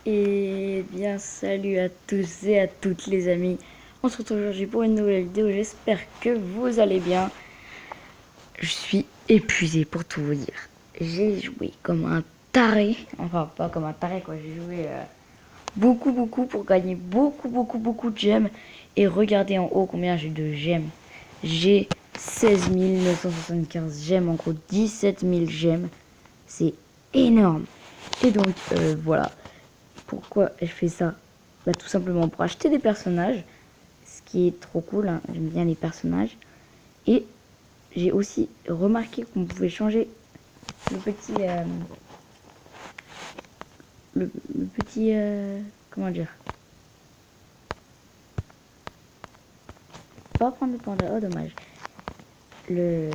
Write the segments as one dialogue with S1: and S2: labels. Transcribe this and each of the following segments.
S1: Et bien salut à tous et à toutes les amis. On se retrouve aujourd'hui pour une nouvelle vidéo. J'espère que vous allez bien. Je suis épuisé pour tout vous dire. J'ai joué comme un taré. Enfin pas comme un taré quoi. J'ai joué beaucoup pour gagner beaucoup de gemmes. Et regardez en haut combien j'ai de gemmes. J'ai 16 975 gemmes. En gros 17 000 gemmes. C'est énorme. Et donc voilà. Pourquoi je fais ça? Bah, tout simplement pour acheter des personnages, ce qui est trop cool, hein. J'aime bien les personnages. Et j'ai aussi remarqué qu'on pouvait changer le petit... le petit... comment dire? Pas prendre le panda, oh dommage. Le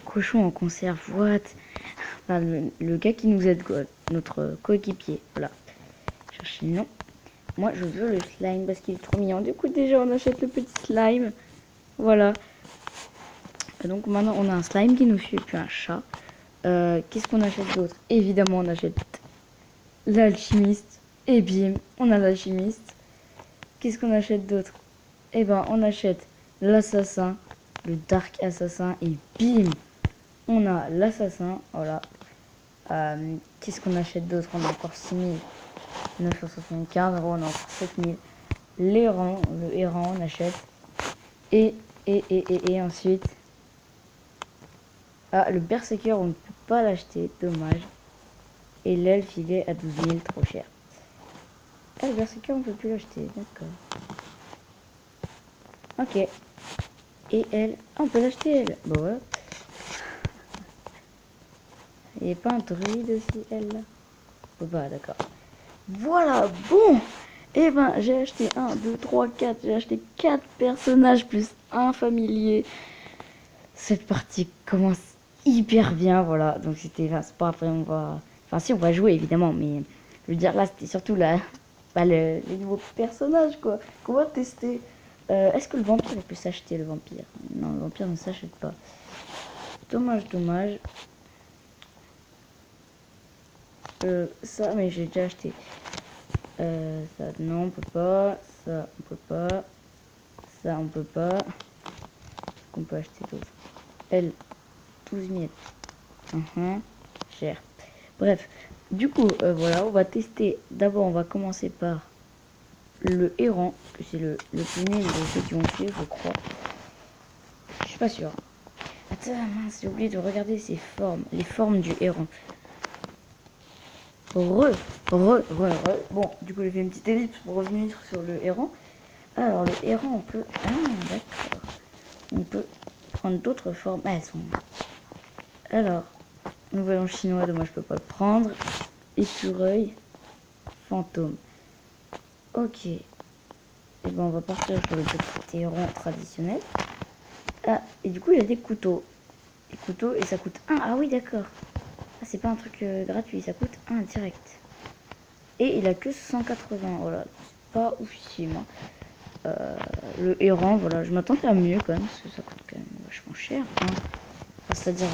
S1: cochon en conserve, what? Enfin, le gars qui nous aide, quoi. Notre coéquipier, voilà. Chercher le nom. Moi, je veux le slime parce qu'il est trop mignon. Du coup, déjà, on achète le petit slime. Voilà. Donc maintenant on a un slime qui nous suit et puis un chat. Qu'est-ce qu'on achète d'autre? Évidemment on achète l'alchimiste. Et bim, on a l'alchimiste. Qu'est-ce qu'on achète d'autre? Eh ben on achète l'assassin, le dark assassin. Et bim, on a l'assassin. Voilà. Qu'est-ce qu'on achète d'autre? On a encore 6975 €. On a encore 7000. L'errant, le errant on achète. Et ensuite... Ah, le berserker, on ne peut pas l'acheter, dommage. Et l'elfe, il est à 12 000, trop cher. Ah, le berserker, on ne peut plus l'acheter, d'accord. Ok. Et elle, ah, on peut l'acheter, elle. Bon, voilà. Il n'y a pas un druide aussi, elle, là? On peut pas, d'accord. Voilà, bon. Et ben, j'ai acheté 1, 2, 3, 4. J'ai acheté 4 personnages plus un familier. Cette partie commence hyper bien, voilà. Donc c'était, enfin, c'est pas après on va, enfin si on va jouer évidemment, mais je veux dire là c'était surtout là, bah, les nouveaux personnages quoi, qu'on va tester. Est-ce que le vampire il peut s'acheter le vampire? Non, le vampire ne s'achète pas. Dommage. Ça, mais j'ai déjà acheté. Ça, non, on peut pas. Ça, on peut pas. Ça, on peut pas. Qu'on peut acheter d'autres. Elle, 12 000. Cher. Bref, du coup, voilà, on va tester. D'abord, on va commencer par le errant, que c'est le plus nul de ceux qui ont fait, je crois. Je suis pas sûr. Attends, mince, j'ai oublié de regarder ses formes, les formes du errant. Bon, du coup, j'ai fait une petite ellipse pour revenir sur le errant. Alors, le errant, on peut... Ah, d'accord. On peut prendre d'autres formes. Ah, elles sont... Alors, nouvel en chinois, dommage, je peux pas le prendre. Écureuil, fantôme. Ok. Et ben on va partir sur le petit errant traditionnel. Ah, et du coup il y a des couteaux. Des couteaux et ça coûte 1. Ah oui d'accord. Ah c'est pas un truc gratuit, ça coûte 1 direct. Et il a que 180. Voilà. C'est pas oufissime. Hein. Le errant, voilà, je m'attendais à mieux quand même, parce que ça coûte quand même vachement cher. Hein. Enfin, c'est-à-dire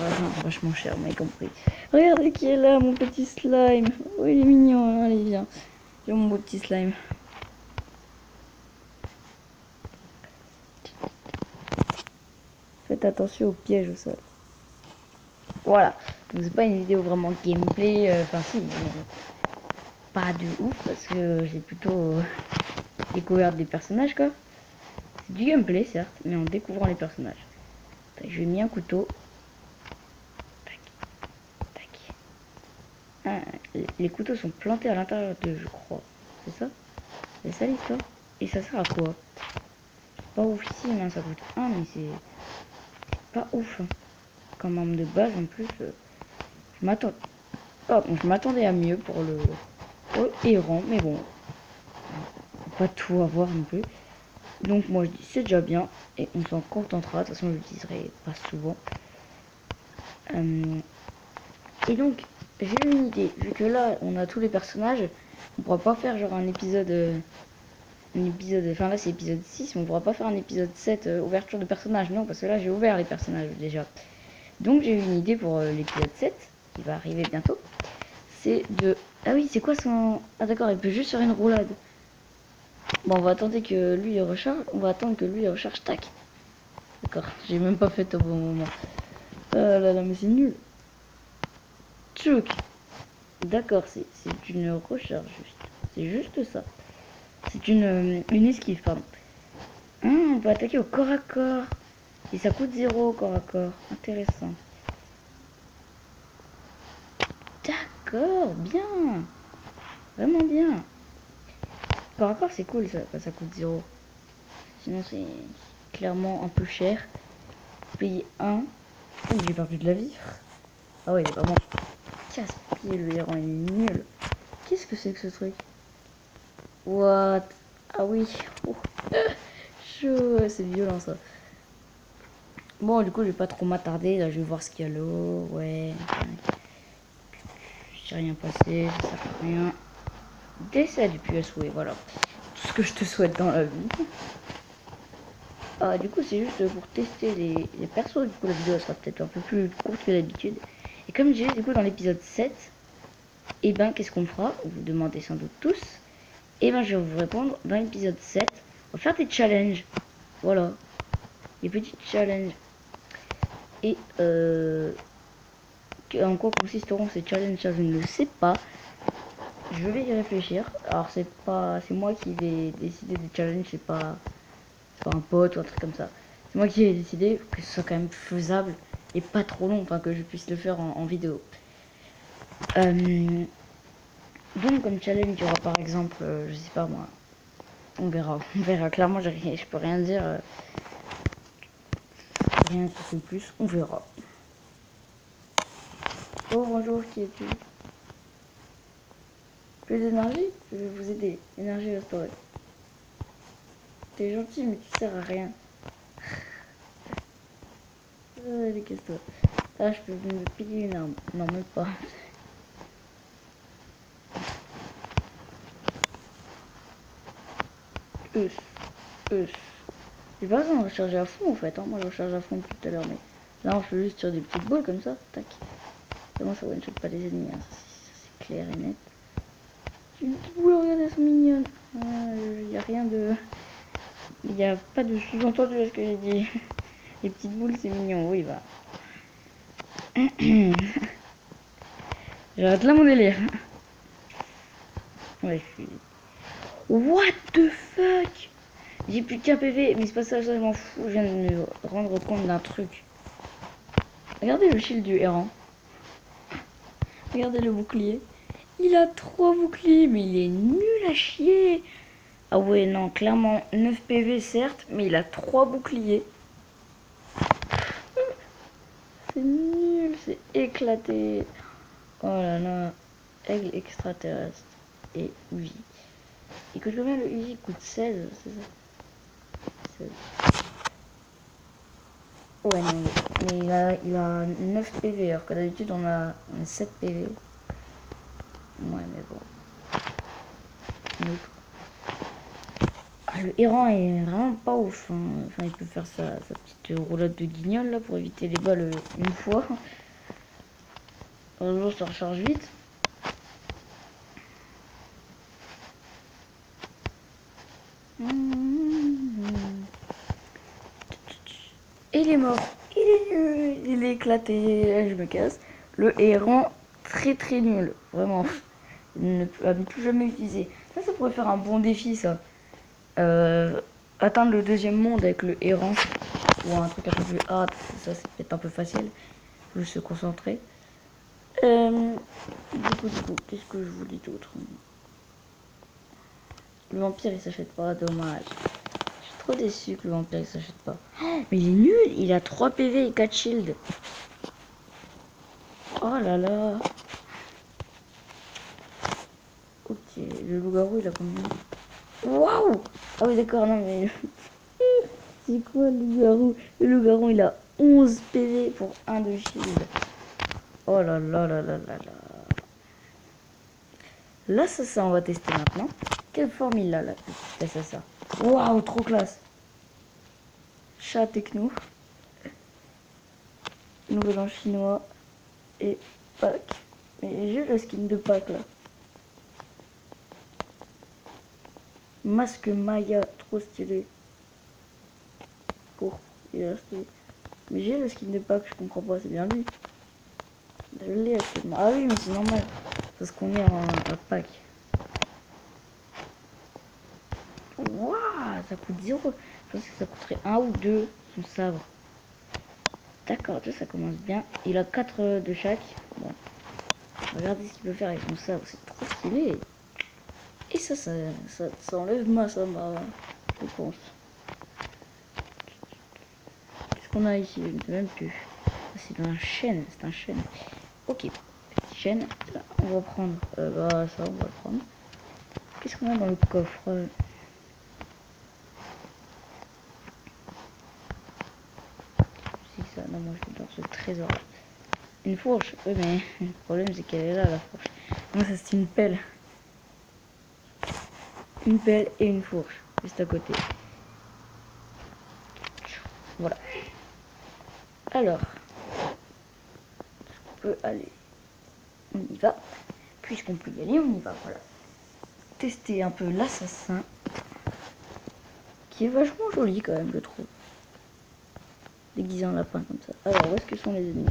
S1: vachement cher, vous m'avez compris. Regardez qui est là, mon petit slime. Oh il est mignon, hein, allez viens. Viens mon beau petit slime. Faites attention aux pièges au sol. Voilà. Donc c'est pas une vidéo vraiment gameplay. Enfin si, mais pas de ouf parce que j'ai plutôt découvert des personnages quoi. C'est du gameplay certes, mais en découvrant les personnages. Je vais mis un couteau. Tac, tac. Ah, les couteaux sont plantés à l'intérieur d'eux, je crois. C'est ça? C'est ça l'histoire? Et ça sert à quoi? Pas ouf ici, non, ça coûte 1, mais c'est pas ouf. Hein. Comme arme de base en plus. Je m'attends. Oh, je m'attendais à mieux pour le errant, mais bon, pas tout avoir non plus. Donc moi je dis c'est déjà bien et on s'en contentera. De toute façon je l'utiliserai pas souvent. Et donc j'ai eu une idée. Vu que là on a tous les personnages, on pourra pas faire genre un épisode. Enfin là c'est épisode 6, mais on pourra pas faire un épisode 7 ouverture de personnages. Non, parce que là j'ai ouvert les personnages déjà. Donc j'ai eu une idée pour l'épisode 7 qui va arriver bientôt. c'est de... Ah oui, c'est quoi son... Ah d'accord, il peut juste faire une roulade. Bon, on va attendre que lui il recharge. On va attendre que lui il recharge. Tac. D'accord, j'ai même pas fait au bon moment. Ah là là, mais c'est nul. Tchouk. D'accord, c'est une recharge juste. C'est juste ça. C'est une esquive, pardon. On peut attaquer au corps à corps. Et ça coûte 0 au corps à corps. Intéressant. D'accord, bien. Vraiment bien. Corps à corps, c'est cool, ça coûte 0. Sinon, c'est clairement un peu cher. Payer 1. Oh, j'ai perdu de la vie. Ah ouais, il est vraiment casse-pied, le héron, il est nul. Qu'est-ce que c'est que ce truc? What? Ah oui. Oh. Chaud, c'est violent ça. Bon, du coup, je vais pas trop m'attarder. Là, je vais voir ce qu'il y a là. Ouais. J'ai rien passé, ça sert à rien. Décès du PSW, voilà. Tout ce que je te souhaite dans la vie. Ah, du coup, c'est juste pour tester les persos. Du coup, la vidéo sera peut-être un peu plus courte que d'habitude. Et comme je disais, du coup, dans l'épisode 7, et ben, qu'est-ce qu'on fera? Vous vous demandez sans doute tous. Et ben, je vais vous répondre dans l'épisode 7. On va faire des challenges. Voilà. Des petits challenges. Et en quoi consisteront ces challenges? Ça, je ne le sais pas. Je vais y réfléchir. Alors c'est moi qui vais décider des challenges, c'est pas un pote ou un truc comme ça. C'est moi qui vais décider que ce soit quand même faisable et pas trop long, enfin que je puisse le faire en vidéo. Donc comme challenge, il y aura par exemple, je sais pas moi, on verra. Clairement, je peux rien dire, rien de plus. On verra. Oh bonjour, qui es-tu? Plus d'énergie? Je vais vous aider. Énergie restaurée. T'es gentil, mais tu sers à rien. Casse-toi. Ah, je peux me payer une arme. Non, même pas. J'ai pas besoin de recharger à fond en fait. Hein. Moi, je recharge à fond depuis tout à l'heure. Mais là, on fait juste sur des petites boules comme ça. Tac. Comment ça one-shot pas les ennemis? Hein. C'est clair et net. Une petite boule, regardez, elles sont mignonnes. Il n'y a rien de. Il n'y a pas de sous-entendu à ce que j'ai dit. Les petites boules, c'est mignon. Oui, bah. J'arrête là mon délire. Ouais, je suis. What the fuck? J'ai plus qu'un PV, mais c'est pas ça, je m'en fous. Je viens de me rendre compte d'un truc. Regardez le shield du errant. Regardez le bouclier. Il a 3 boucliers, mais il est nul à chier. Ah ouais, non, clairement 9 PV certes, mais il a 3 boucliers. C'est nul, c'est éclaté. Oh là là. Aigle extraterrestre. Et Uzi. Il coûte combien le Uzi? Il coûte 16, c'est ça? 16. Ouais, non, mais il a 9 PV, alors que d'habitude on a 7 PV. Ouais, mais bon. Ah, le errant est vraiment pas ouf. Hein. Enfin, il peut faire sa petite roulade de guignol là pour éviter les balles une fois. Heureusement, ça recharge vite. Et il est mort. Il est nul. Il est éclaté. Je me casse. Le errant, très très nul. Vraiment. Ne plus jamais utiliser. Ça pourrait faire un bon défi, ça. Atteindre le deuxième monde avec le errant. Ou un truc un peu plus hard. Ça, c'est peut-être un peu facile. Juste se concentrer. Du coup, qu'est-ce que je vous dis d'autre? Le vampire, il s'achète pas. Dommage. Je suis trop déçu que le vampire, il s'achète pas. Oh, mais il est nul. Il a 3 PV et 4 shields. Oh là là. Ok, le loup-garou, il a combien? Waouh! Ah oui, d'accord, non, mais... C'est quoi le loup-garou? Le loup-garou, il a 11 PV pour 1 de shield. Oh là là là là là là. Là, ça, on va tester maintenant. Quelle forme il a, là? C'est ça. Waouh, trop classe. Chat techno. Nouvel an chinois. Et pack. Mais j'ai le skin de Pâques là. Masque Maya, trop stylé. Court, il est stylé. Mais j'ai le skin de Pâques, je comprends pas, c'est bien lui. Je l'ai actuellement. Ah oui, mais c'est normal. Parce qu'on est à Pâques. Waouh, ça coûte 0. Je pense que ça coûterait 1 ou 2 son sabre. D'accord, ça commence bien. Il a 4 de chaque. Bon. Regardez ce qu'il peut faire avec son sabre, c'est trop stylé. Et ça enlève ma sabre, je pense. Qu'est-ce qu'on a ici? Je ne sais même plus. C'est un chêne, c'est un chêne. Ok, chêne. On va prendre. Bah ça, on va le prendre. Qu'est-ce qu'on a dans le coffre? C'est ça. Non, moi je dans ce trésor. Une fourche. Oui, mais le problème c'est qu'elle est là, la fourche. Moi, ça c'est une pelle. Une pelle et une fourche juste à côté. Voilà. Alors, on peut aller. On y va. Puisqu'on peut y aller, on y va. Voilà. Tester un peu l'assassin. Qui est vachement joli quand même, je trouve. Déguisé en lapin comme ça. Alors, où est-ce que sont les ennemis?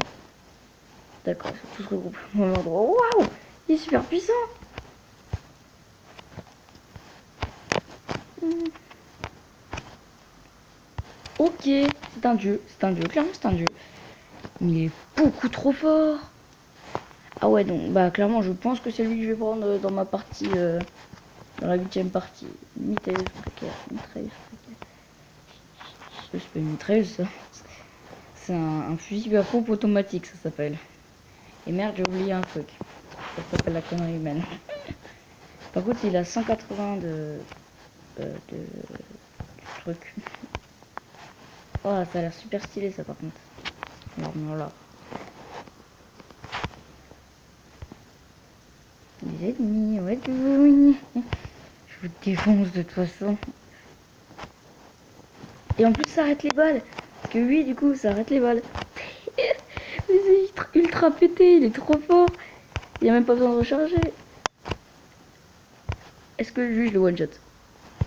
S1: D'accord, ils sont tous regroupés au même endroit. Waouh! Il est super puissant! Ok, c'est un dieu. C'est un dieu, clairement c'est un dieu. Mais il est beaucoup trop fort. Ah ouais, donc, bah clairement, je pense que c'est lui que je vais prendre dans ma partie, dans la 8ème partie. Mitrailleuse précaire, mitrailleuse précaire. C'est pas une mitrailleuse, ça. C'est un fusil à pompe automatique, ça s'appelle. Et merde, j'ai oublié un truc. Ça s'appelle la connerie humaine. Par contre, il a 180 de truc. Oh, ça a l'air super stylé, ça, par contre. Alors, voilà. Les ennemis, ouais, oui. Je vous défonce de toute façon. Et en plus, ça arrête les balles. Parce que oui, du coup, ça arrête les balles. Mais c'est ultra pété, il est trop fort. Il n'y a même pas besoin de recharger. Est-ce que lui, je le one-shot?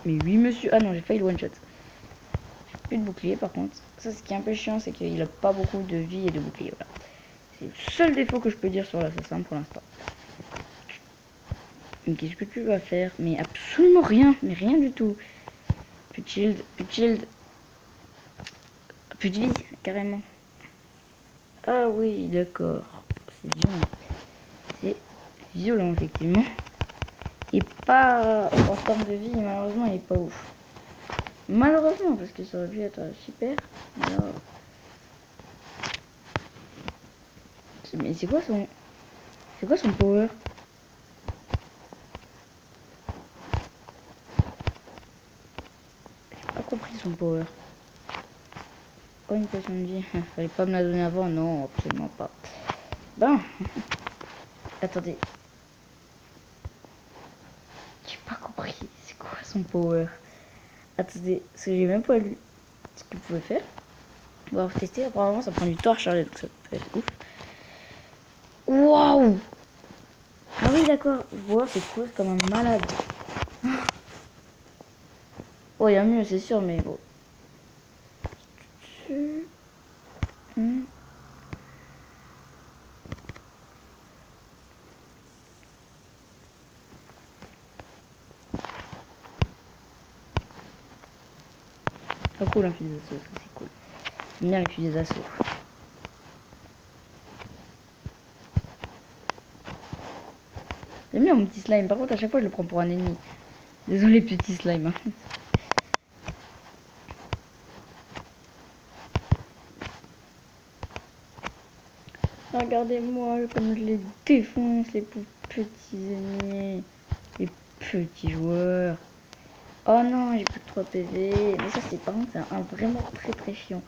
S1: Mais oui, monsieur. Ah non, j'ai failli le one-shot. J'ai plus de bouclier, par contre. Ça, ce qui est un peu chiant, c'est qu'il a pas beaucoup de vie et de bouclier. Voilà. C'est le seul défaut que je peux dire sur l'assassin pour l'instant. Mais qu'est-ce que tu vas faire? Mais absolument rien. Mais rien du tout. Plus de shield, plus de shield. Plus de vie, carrément. Ah oui, d'accord. C'est violent. C'est violent, effectivement. Et pas en termes de vie, malheureusement, il est pas ouf. Malheureusement, parce que ça aurait pu être super. Alors... Mais c'est quoi son... C'est quoi son power? J'ai pas compris son power. Oh, une potion de vie. Fallait pas me la donner avant. Non, absolument pas. Ben... Attendez. J'ai pas compris. C'est quoi son power? Attendez, parce que j'ai même pas lu ce qu'il pouvait faire. On va tester. Apparemment, ça prend du temps à recharger, donc ça peut être ouf. Waouh! Ah oui, d'accord. Je vois, c'est cool, comme un malade. Oh, il y a mieux, c'est sûr, mais bon. Pas cool un fusil d'assaut, ça c'est cool. J'aime bien les fusils d'assaut. J'aime bien mon petit slime, par contre à chaque fois je le prends pour un ennemi. Désolé petit slime. Hein. Regardez-moi comme je les défonce, les petits ennemis. Les petits joueurs. Oh non, j'ai plus que 3 PV. Mais ça c'est par contre c'est un vraiment très chiant.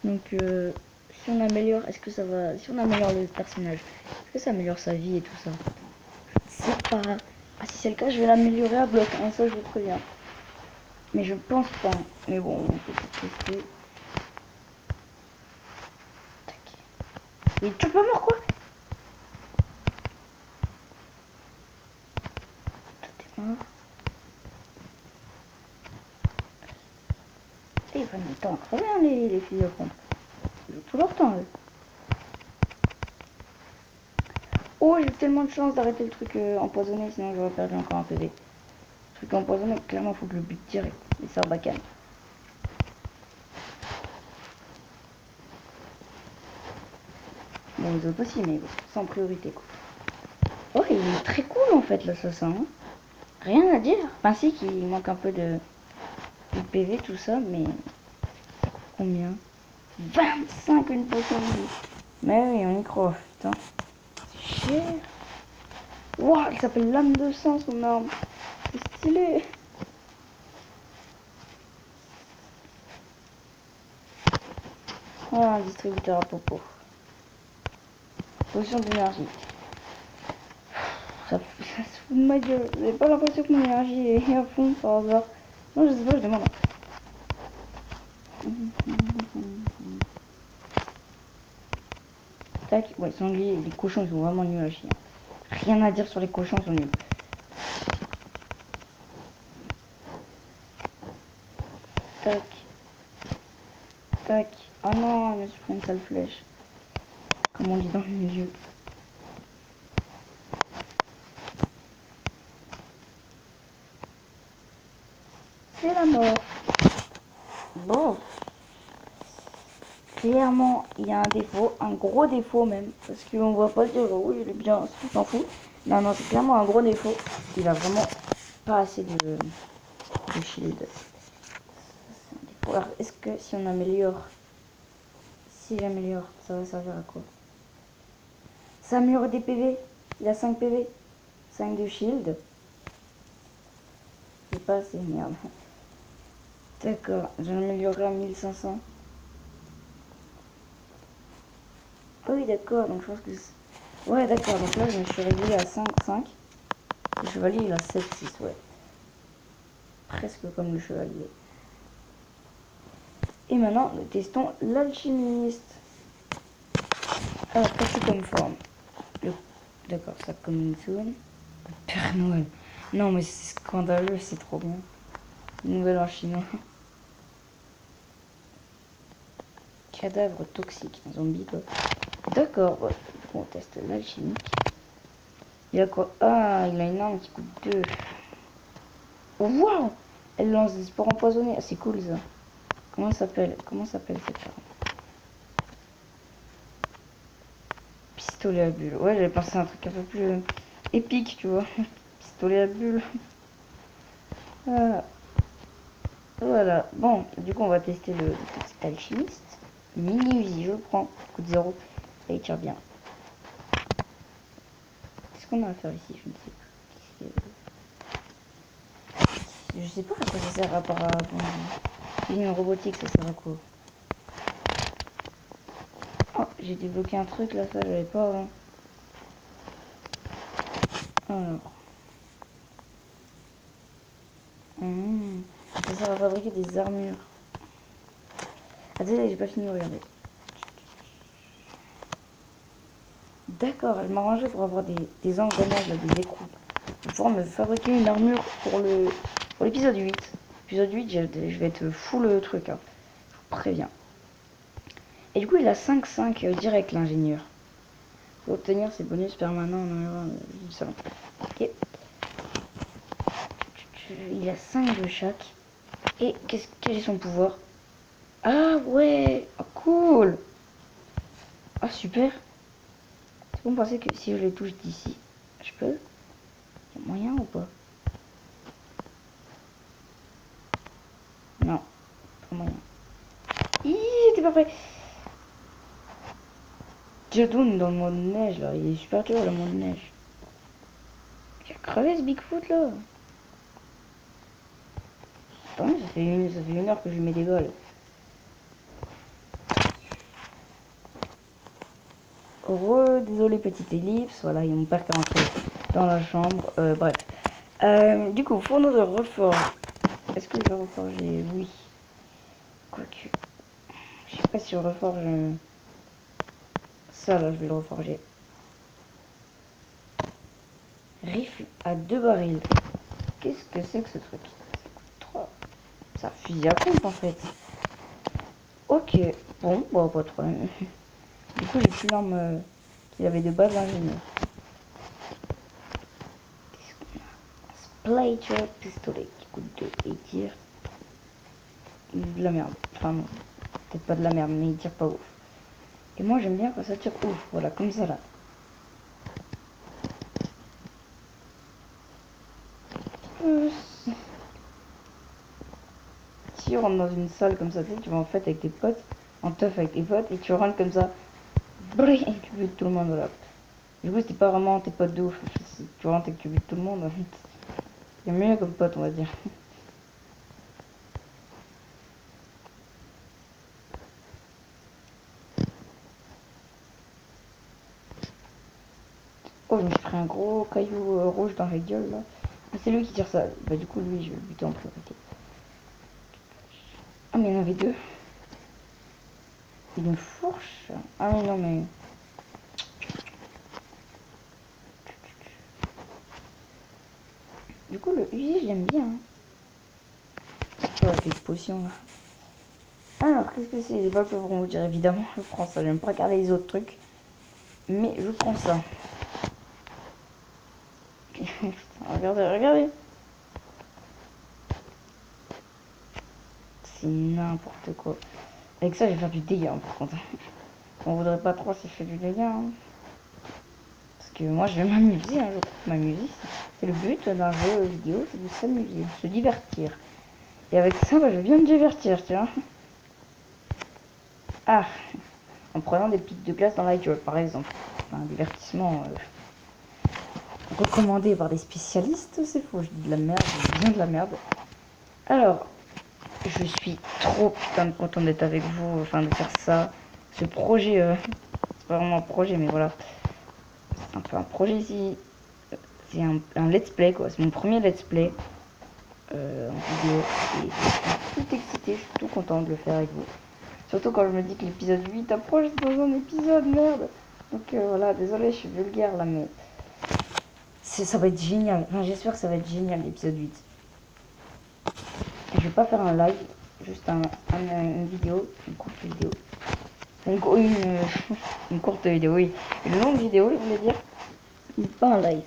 S1: Donc si on améliore, est-ce que ça va... Si on améliore le personnage, est-ce que ça améliore sa vie et tout ça? Je sais pas. Ah si c'est le cas, je vais l'améliorer à bloc, hein, ça je vous préviens. Mais je pense pas. Mais bon, on peut tester. Tac. Mais tu es pas mort quoi? Hein. Et ils prennent du temps à crever, hein, les filles de pompe. Ils ont tout leur temps, eux. Oh, j'ai eu tellement de chance d'arrêter le truc empoisonné, sinon j'aurais perdu encore un PV. Le truc empoisonné, clairement, faut que le but direct. Les sarbacanes. Bon, les autres aussi, mais sans priorité, quoi. Oh, il est très cool, en fait, l'assassin. Hein. Rien à dire. Enfin, si, qu'il manque un peu de PV, tout ça, mais... Combien? 25 une potion de vie. Mais oui, on y croit, putain. C'est cher. Waouh, elle s'appelle Lame de sang, son arme. C'est stylé. Voilà un distributeur à popo. Potion d'énergie. Ça se fout de ma gueule. J'ai pas l'impression que mon énergie est à fond par hasard. Non, je sais pas, je demande. Tac, ouais, sanglier, les cochons, ils sont vraiment nuls à chier. Rien à dire sur les cochons, ils sont nuls. Tac. Tac. Ah non, je me suis pris une sale flèche. Comme on dit dans le milieu. C'est la mort. Bon. Clairement, il y a un défaut, un gros défaut même. Parce qu'on voit pas dire, oui, il est bien, on s'en fout. Non, non, c'est clairement un gros défaut. Il a vraiment pas assez de shield. Alors, est-ce que si on améliore, si j'améliore, ça va servir à quoi? Ça améliore des PV. Il a 5 PV. 5 de shield. C'est pas assez, merde. D'accord, j'ai amélioré à 1500. Ah oui, d'accord, donc je pense que... Ouais, d'accord, donc là, je me suis réglé à 5, 5. Le chevalier, il a 7, 6, ouais. Presque comme le chevalier. Et maintenant, nous testons l'alchimiste. Alors, qu'est-ce que comme forme? D'accord, ça comme zone. Père Noël. Non, mais c'est scandaleux, c'est trop bien. Nouvelle en chinois. Cadavre toxique, un zombie quoi. D'accord, ouais. On teste l'alchimique. Il a quoi? Ah, il a une arme qui coûte 2. Oh, waouh! Elle lance des spores empoisonnés. Ah, c'est cool ça. Comment ça s'appelle? Comment s'appelle cette arme? Pistolet à bulles. Ouais, j'avais pensé à un truc un peu plus épique, tu vois. Pistolet à bulles. Voilà. Voilà. Bon, du coup, on va tester le petit alchimiste. Mini Uzi, je le prends. Coûte 0. Et il tire bien. Qu'est-ce qu'on a à faire ici? Je ne sais pas. Je sais pas à quoi ça sert à part à... Ligne robotique, ça sert à quoi? Oh, j'ai débloqué un truc là, ça j'avais pas avant. Alors. Ça sert à fabriquer des armures. Attendez, j'ai pas fini de regarder. D'accord, elle m'a rangé pour avoir des engrenages, des écrous. Pour pouvoir me fabriquer une armure pour l'épisode 8. L'épisode 8, je vais être full le truc. Hein. Je vous préviens. Et du coup, il a 5-5 direct, l'ingénieur. Pour obtenir ses bonus permanents du salon. Ok. Il a 5 de chaque. Et quel est son pouvoir? Ah ouais, oh, cool. Ah super. Est-ce que vous pensez que si je les touche d'ici, je peux? Il y a moyen ou pas? Non, pas moyen. J'étais pas prêt. Jadoun dans le mode neige là, il est super dur le mode neige. Il a crevé ce Bigfoot là. Attends, ça fait une heure que je lui mets des golds. Heureux, désolé petite ellipse, voilà, il y a mon père qui est rentré dans la chambre, bref. Du coup, fourneau de reforge. Est-ce que je vais reforger? Oui. Quoique. Je sais pas si je reforge. Ça là, je vais le reforger. Rifle à 2 barils. Qu'est-ce que c'est que ce truc? C'est un fusil à pompe en fait. Ok, bon, bah, pas de problème. Du coup, j'ai plus l'arme qu'il avait de base l'ingénieur. Qu'est-ce qu'on a? Splatter pistolet qui coûte 2 et il tire de la merde. Enfin, non, peut-être pas de la merde, mais il tire pas ouf. Et moi, j'aime bien quand ça tire ouf. Voilà, comme ça là. Si tu rentres dans une salle comme ça, tu vas en fait avec tes potes, en teuf avec tes potes, et tu rentres comme ça, et tu butes tout le monde, voilà. Du coup, c'était pas vraiment tes potes de ouf. Si tu rentres et que tu butes tout le monde, c'est mieux comme pote, on va dire. Oh, je me suis pris un gros caillou rouge dans la gueule, là. C'est lui qui tire ça. Bah, du coup, lui, je vais le buter en priorité. Ah, mais il y en avait deux. Il a une fourche. Ah, mais non, mais... Du coup, le Uzi, j'aime bien. Ouais, des potions, là. Alors, qu'est-ce que c'est? Les balles peuvent vous dire, évidemment. Je prends ça. J'aime pas regarder les autres trucs. Mais je prends ça. Regardez, regardez. C'est n'importe quoi. Avec ça, je vais faire du dégât, par contre. On voudrait pas trop si je fais du dégât. Hein. Parce que moi, je vais m'amuser. Hein, je coupe m'amuser. C'est le but d'un jeu vidéo, c'est de s'amuser, de se divertir. Et avec ça, bah, je viens de divertir, tu vois. Ah, en prenant des pics de glace dans la gueule, par exemple. Un divertissement recommandé par des spécialistes, c'est faux. Je dis de la merde, je dis bien de la merde. Alors, je suis trop putain de content d'être avec vous, enfin de faire ça. Ce projet, c'est pas vraiment un projet, mais voilà. C'est un peu un projet ici. C'est un let's play quoi, c'est mon premier let's play en vidéo. Et je suis tout excitée, je suis tout content de le faire avec vous. Surtout quand je me dis que l'épisode 8 approche dans un épisode, merde. Donc voilà, désolé, je suis vulgaire là, mais ça va être génial. Enfin, j'espère que ça va être génial l'épisode 8. Je vais pas faire un live, juste une vidéo, une courte vidéo. Une courte vidéo, oui. Une longue vidéo, je voulais dire. Pas un live.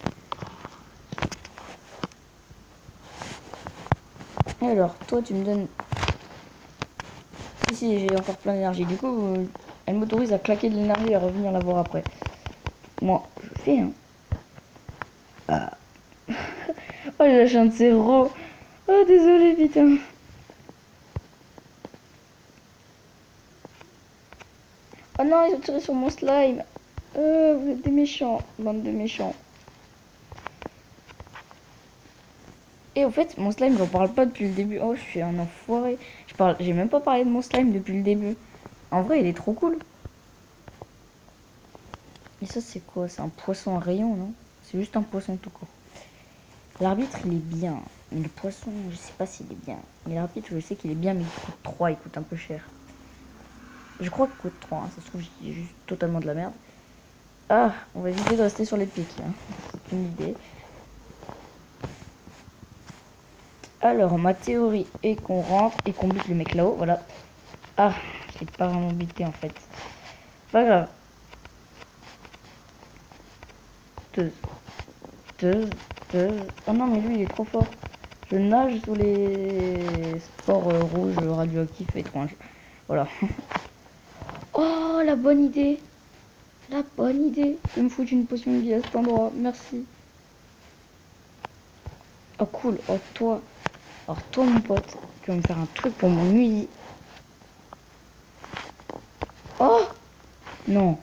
S1: Alors, toi, tu me donnes... Si, j'ai encore plein d'énergie. Du coup, elle m'autorise à claquer de l'énergie et à revenir la voir après. Moi, je fais, hein. Ah. Oh, j'ai lâché un de ses rots. Oh, désolé, putain. Oh non, ils ont tiré sur mon slime. Vous êtes des méchants, bande de méchants. Et au fait, mon slime, j'en parle pas depuis le début. Oh, je suis un enfoiré. J'ai même pas parlé de mon slime depuis le début. En vrai, il est trop cool. Et ça, c'est quoi? C'est un poisson à rayon, non? C'est juste un poisson tout court. L'arbitre, il est bien. Mais le poisson, je sais pas s'il est bien. Mais l'arbitre, je sais qu'il est bien, mais il coûte 3, il coûte un peu cher. Je crois qu'il coûte 3, hein. Ça se trouve, je dis juste totalement de la merde. Ah, on va éviter de rester sur les pics. Hein. C'est une idée. Alors, ma théorie est qu'on rentre et qu'on bute le mec là-haut. Voilà. Ah, je l'ai pas vraiment buté en fait. Pas grave. Deux. Oh non, mais lui, il est trop fort. Je nage sous les sports rouges radioactifs étranges. Voilà. Oh, la bonne idée. La bonne idée. Je vais me foutre une potion de vie à cet endroit. Merci. Oh, cool. Oh, toi. Alors, toi, mon pote, tu vas me faire un truc pour mon Uzi. Oh non.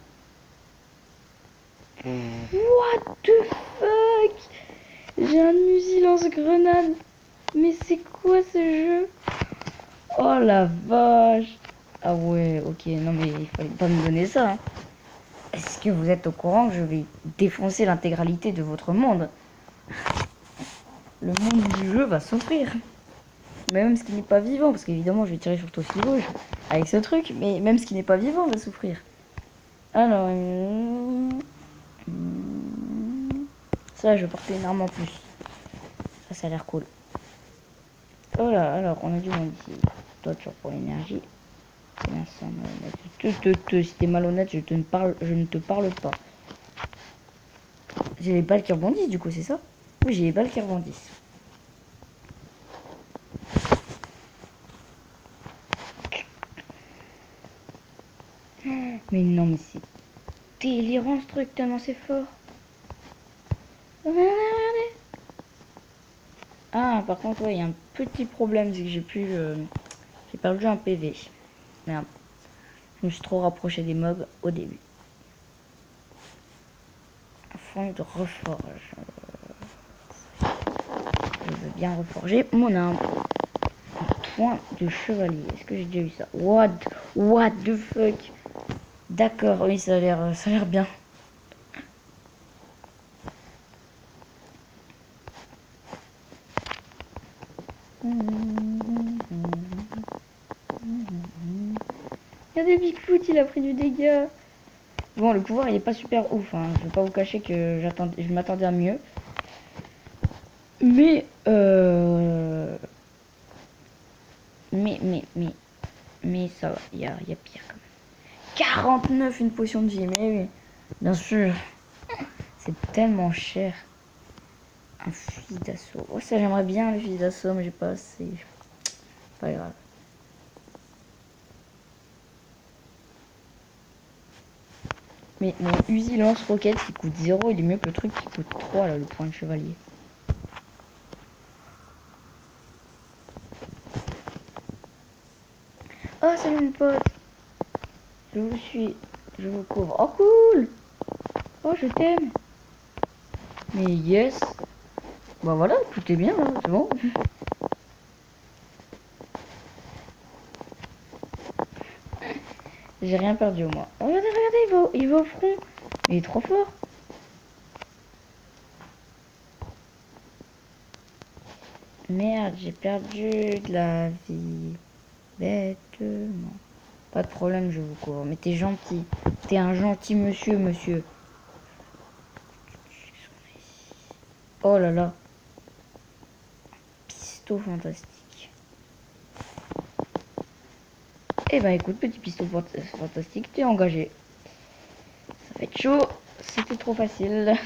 S1: What the fuck? J'ai un Uzi lance-grenade. Mais c'est quoi ce jeu? Oh la vache. Ah ouais, ok. Non mais il fallait pas me donner ça. Hein. Est-ce que vous êtes au courant que je vais défoncer l'intégralité de votre monde? Le monde du jeu va souffrir. Mais même ce qui n'est pas vivant, parce qu'évidemment je vais tirer sur toi fil rouge avec ce truc, mais même ce qui n'est pas vivant va souffrir. Alors, ça je vais porter une arme en plus. Ça ça a l'air cool. Voilà, alors on a du monde ici. Toi, toujours pour l'énergie. C'est bien ça, malhonnête. Si t'es malhonnête, je ne te parle pas. J'ai les balles qui rebondissent, du coup, c'est ça? Oui, j'ai les balles qui rebondissent. Mais non, mais c'est délirant ce truc, tellement c'est fort. Regardez, regardez. Ah, par contre, ouais, il y a un petit problème, c'est que j'ai perdu un PV. Merde. Je me suis trop rapproché des mobs au début. Un fond de reforge. Je veux bien reforger mon arme. Un point de chevalier. Est-ce que j'ai déjà eu ça? What the fuck? D'accord, oui, ça a l'air bien. Regardez Bigfoot, il a pris du dégât. Bon, le pouvoir, il est pas super ouf. Hein. Je vais pas vous cacher que je m'attendais à mieux. Mais, mais ça va. Il y a pire quand même. 49 une potion de vie. Mais oui, bien sûr. C'est tellement cher. Un fusil d'assaut. Oh, ça, j'aimerais bien le fusil d'assaut, mais j'ai pas assez. Pas grave. Mais mon Uzi lance-roquette qui coûte 0, il est mieux que le truc qui coûte 3, là, le point de chevalier. Oh, salut mon pote. Je vous suis. Je vous couvre. Oh, cool. Oh, je t'aime. Mais yes. Bah voilà, tout est bien, là, c'est bon. J'ai rien perdu au moins. Oh, regardez, regardez, il va au front. Il est trop fort. Merde, j'ai perdu de la vie. Bêtement. Pas de problème, je vous couvre. Mais t'es gentil. T'es un gentil monsieur. Oh là là. Pisto fantastique. Eh ben écoute, petit pisto fantastique, t'es engagé. Ça va être chaud. C'était trop facile.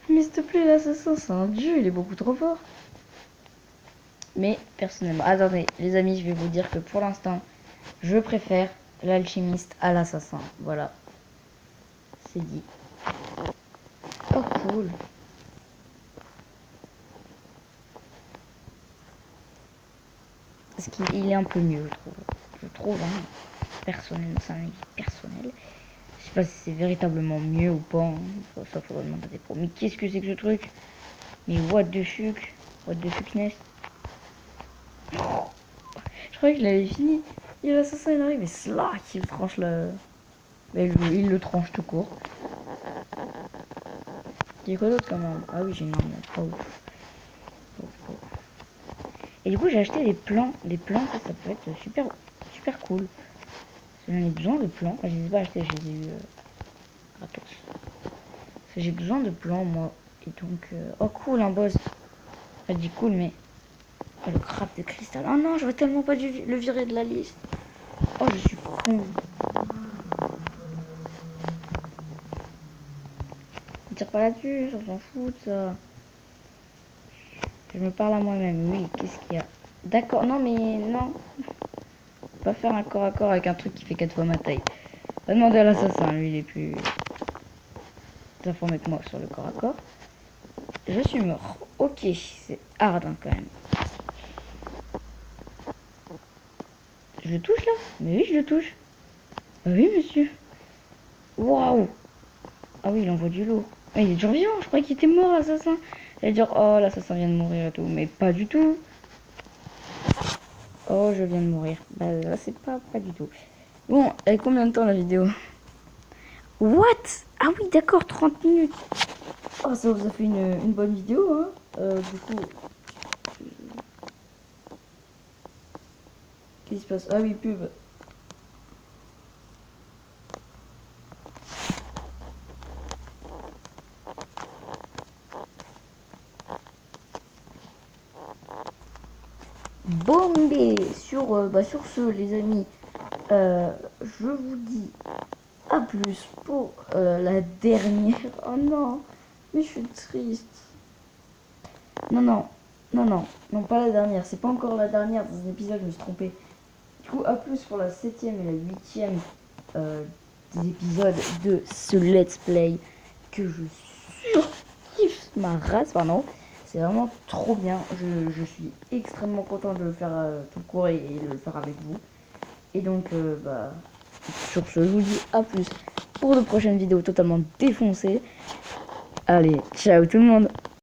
S1: Mais s'il te plaît, l'assassin, c'est un dieu, il est beaucoup trop fort. Mais personnellement, attendez, les amis, je vais vous dire que pour l'instant, je préfère l'alchimiste à l'assassin. Voilà. C'est dit. Oh, cool. Parce qu'il est un peu mieux, je trouve. Je trouve, hein. Personnellement, c'est un avis personnel. Je sais pas si c'est véritablement mieux ou pas. Hein. Ça, faudra demander à des pros. Mais qu'est-ce que c'est que ce truc? Mais what the fuck? What the fuckness? Je croyais que je l'avais fini. Et l'assassin, il arrive et slack, il tranche le... Mais il le tranche tout court. Il y a quoi d'autre quand même? Ah oui, j'ai une arme, pas ouf. Et du coup, j'ai acheté des plans. Des plans, ça peut être super cool. J'en ai besoin de plans. Enfin, je les ai pas achetés, je les ai eu gratos. J'ai besoin de plans, moi. Et donc... Oh, cool, un boss. Je dis cool, mais... Oh, le crabe de cristal. Oh non, j'aurais tellement pas dû le virer de la liste. Oh, je suis con. On tire pas là-dessus, ça s'en fout, ça. Je me parle à moi-même. Oui, qu'est-ce qu'il y a? D'accord, non, mais non. Pas faire un corps à corps avec un truc qui fait 4 fois ma taille. Va demander à l'assassin, lui, il est plus informé que moi sur le corps à corps. Je suis mort. Ok, c'est hard hein, quand même. Je le touche là? Mais oui, je le touche. Bah oui, monsieur. Waouh! Ah oui, il envoie du lourd. Ah, il est toujours vivant, je croyais qu'il était mort, l'assassin. J'allais dire, oh, l'assassin vient de mourir et tout. Mais pas du tout. Oh, je viens de mourir. Bah là, c'est pas du tout. Bon, elle est combien de temps la vidéo? What? Ah oui, d'accord, 30 minutes. Oh, ça vous a fait une bonne vidéo, hein. Du coup... Qu'est-ce qui se passe? Ah oui, pub. bombé. Sur ce, les amis, je vous dis à plus pour la dernière. Oh non, mais je suis triste. Non, non, non, non, non, pas la dernière. C'est pas encore la dernière. Dans un épisode, je me suis trompé. Du coup, à plus pour la 7e et la 8e des épisodes de ce let's play que je surkiffe ma race. Pardon. C'est vraiment trop bien. Je suis extrêmement content de le faire tout court et de le faire avec vous. Et donc, sur ce, je vous dis à plus pour de prochaines vidéos totalement défoncées. Allez, ciao tout le monde!